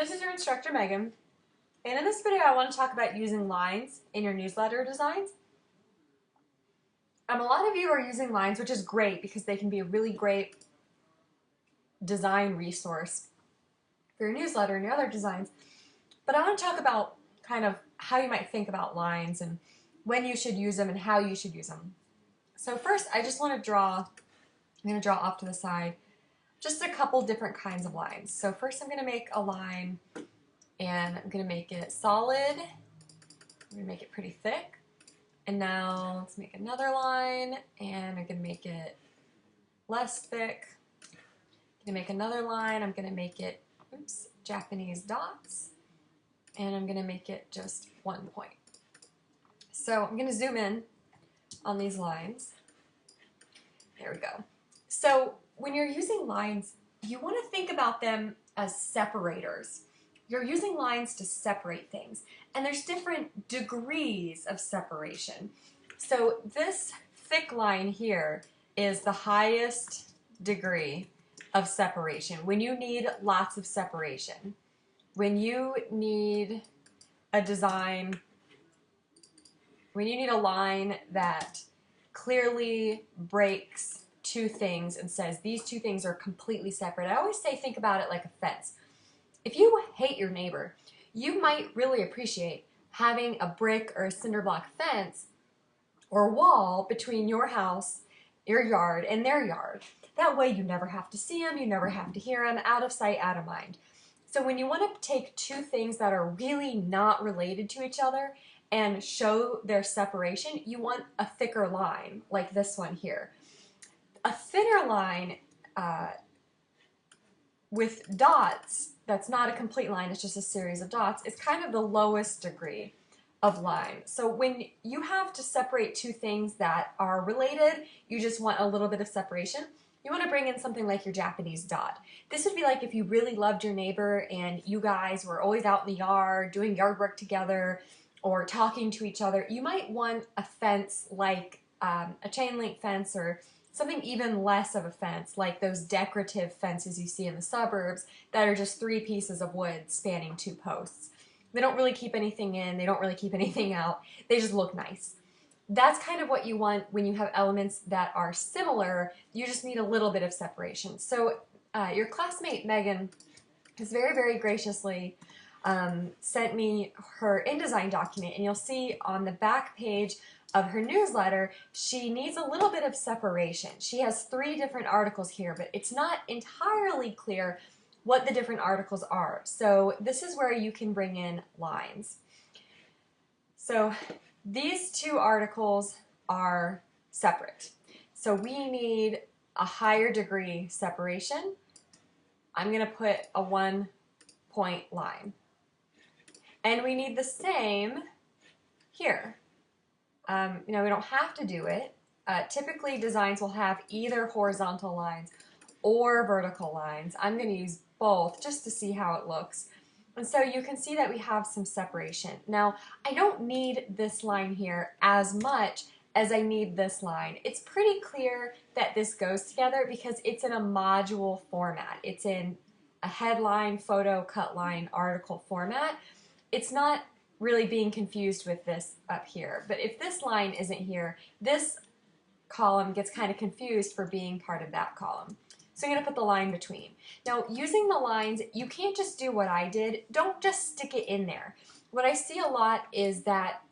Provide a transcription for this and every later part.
This is your instructor, Megan, and in this video I want to talk about using lines in your newsletter designs. A lot of you are using lines, which is great because they can be a really great design resource for your newsletter and your other designs. But I want to talk about kind of how you might think about lines and when you should use them and how you should use them. So first, I just want to I'm going to draw off to the side just a couple different kinds of lines. So first I'm going to make a line and I'm going to make it solid. I'm going to make it pretty thick. And now let's make another line and I'm going to make it less thick. I'm going to make another line. I'm going to make it, Japanese dots. And I'm going to make it just 1 point. So I'm going to zoom in on these lines. There we go. So when you're using lines, you want to think about them as separators. You're using lines to separate things, and there's different degrees of separation. So this thick line here is the highest degree of separation. When you need lots of separation, when you need a design, when you need a line that clearly breaks two things and says these two things are completely separate. I always say think about it like a fence. If you hate your neighbor, you might really appreciate having a brick or a cinder block fence or wall between your house, your yard, and their yard. That way you never have to see them, you never have to hear them, out of sight, out of mind. So when you want to take two things that are really not related to each other and show their separation, you want a thicker line like this one here. A thinner line with dots, that's not a complete line, it's just a series of dots, is kind of the lowest degree of line. So when you have to separate two things that are related, you just want a little bit of separation. You want to bring in something like your Japanese dot. This would be like if you really loved your neighbor and you guys were always out in the yard doing yard work together or talking to each other. You might want a fence like a chain link fence or something even less of a fence, like those decorative fences you see in the suburbs that are just 3 pieces of wood spanning 2 posts. They don't really keep anything in, they don't really keep anything out, they just look nice. That's kind of what you want when you have elements that are similar. You just need a little bit of separation. So your classmate Megan has very, very graciously sent me her InDesign document, and you'll see on the back page of her newsletter, she needs a little bit of separation. She has 3 different articles here, but it's not entirely clear what the different articles are. So this is where you can bring in lines. So these 2 articles are separate. So we need a higher degree separation. I'm going to put a 1 point line. And we need the same here. We don't have to do it. Typically designs will have either horizontal lines or vertical lines. I'm going to use both just to see how it looks. And so you can see that we have some separation. Now, I don't need this line here as much as I need this line. It's pretty clear that this goes together because it's in a module format. It's in a headline, photo, cut line, article format. It's not really being confused with this up here. But if this line isn't here, this column gets kind of confused for being part of that column. So I'm going to put the line between. Now, using the lines, you can't just do what I did. Don't just stick it in there. What I see a lot is that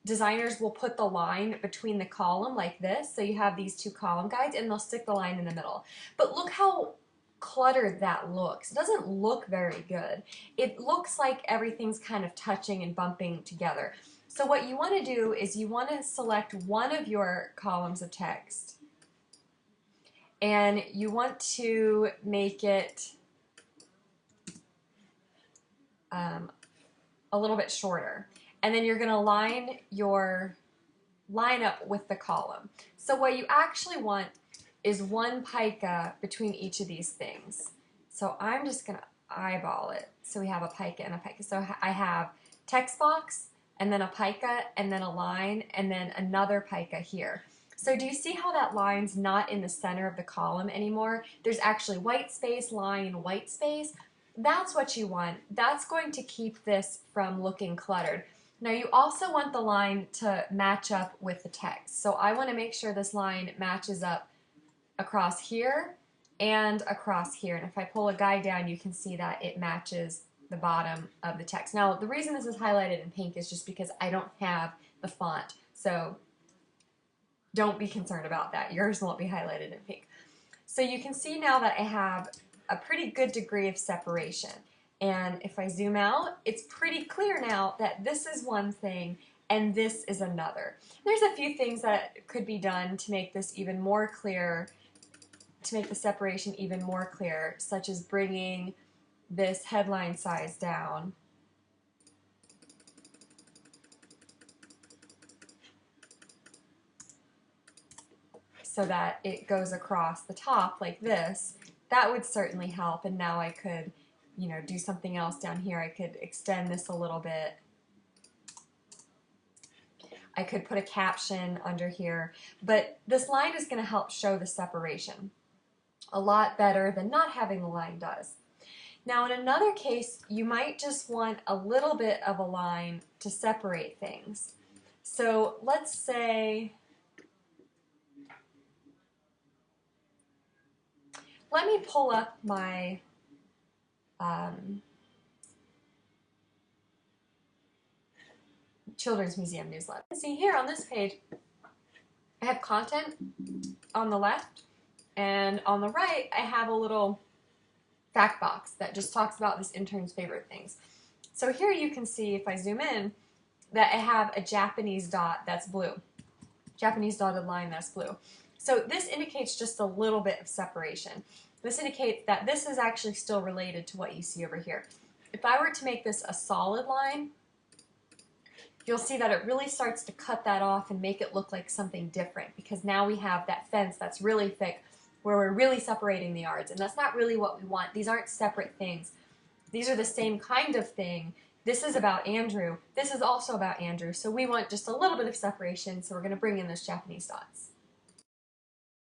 designers will put the line between the column like this. So you have these 2 column guides and they'll stick the line in the middle. But look how cluttered that looks. It doesn't look very good. It looks like everything's kind of touching and bumping together. So what you want to do is you want to select one of your columns of text and you want to make it a little bit shorter. And then you're going to line your line up with the column. So what you actually want is 1 pica between each of these things. So I'm just going to eyeball it. So we have a pica and a pica. So I have text box and then a pica and then a line and then another pica here. So do you see how that line's not in the center of the column anymore? There's actually white space, line, white space. That's what you want. That's going to keep this from looking cluttered. Now you also want the line to match up with the text. So I want to make sure this line matches up across here and across here. And if I pull a guide down, you can see that it matches the bottom of the text. Now, the reason this is highlighted in pink is just because I don't have the font. So don't be concerned about that. Yours won't be highlighted in pink. So you can see now that I have a pretty good degree of separation. And if I zoom out, it's pretty clear now that this is one thing and this is another. There's a few things that could be done to make this even more clear, to make the separation even more clear, such as bringing this headline size down. So that it goes across the top like this. That would certainly help. And now I could, you know, do something else down here. I could extend this a little bit. I could put a caption under here, but this line is going to help show the separation a lot better than not having the line does. Now in another case, you might just want a little bit of a line to separate things. So let's say, let me pull up my Children's Museum newsletter. See here on this page, I have content on the left, and on the right, I have a little fact box that just talks about this intern's favorite things. So here you can see, if I zoom in, that I have a Japanese dot that's blue. Japanese dotted line that's blue. So this indicates just a little bit of separation. This indicates that this is actually still related to what you see over here. If I were to make this a solid line, you'll see that it really starts to cut that off and make it look like something different, because now we have that fence that's really thick where we're really separating the yards, and that's not really what we want. These aren't separate things. These are the same kind of thing. This is about Andrew. This is also about Andrew. So we want just a little bit of separation, so we're going to bring in those Japanese dots.